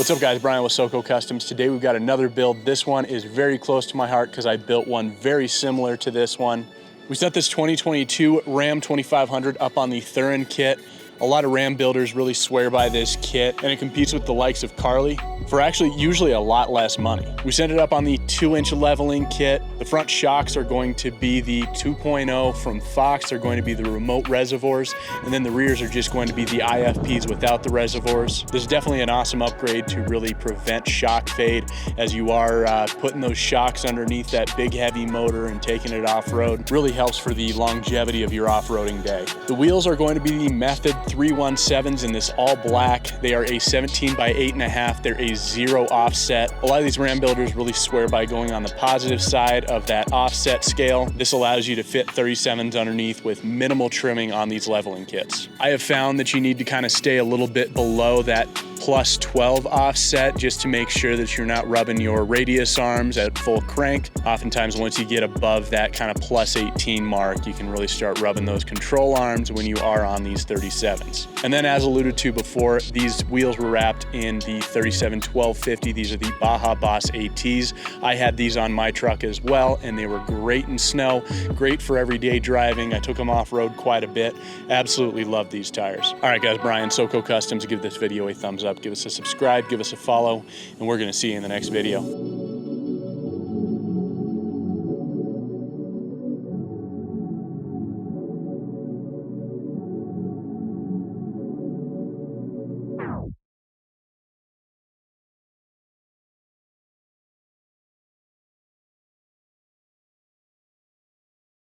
What's up guys, Brian with SoCo Customs. Today we've got another build. This one is very close to my heart because I built one very similar to this one. We set this 2022 Ram 2500 up on the Thuren kit. A lot of Ram builders really swear by this kit, and it competes with the likes of Carly for actually usually a lot less money. We sent it up on the 2-inch leveling kit. The front shocks are going to be the 2.0 from Fox. They're going to be the remote reservoirs, and then the rears are just going to be the IFPs without the reservoirs. This is definitely an awesome upgrade to really prevent shock fade as you are putting those shocks underneath that big heavy motor and taking it off-road. Really helps for the longevity of your off-roading day. The wheels are going to be the Method 317s in this all black. They are a 17 by 8.5. They're a 0 offset. A lot of these Ram builders really swear by going on the positive side of that offset scale. This allows you to fit 37s underneath with minimal trimming on these leveling kits. I have found that you need to kind of stay a little bit below that plus 12 offset just to make sure that you're not rubbing your radius arms at full crank. Oftentimes once you get above that kind of plus 18 mark, you can really start rubbing those control arms when you are on these 37s. And then as alluded to before, these wheels were wrapped in the 37 1250. These are the Baja Boss ATs. I had these on my truck as well, and they were great in snow, great for everyday driving. I took them off-road quite a bit. Absolutely love these tires. All right guys, Brian, SoCo Customs. Give this video a thumbs up, give us a subscribe, give us a follow, and we're gonna see you in the next video.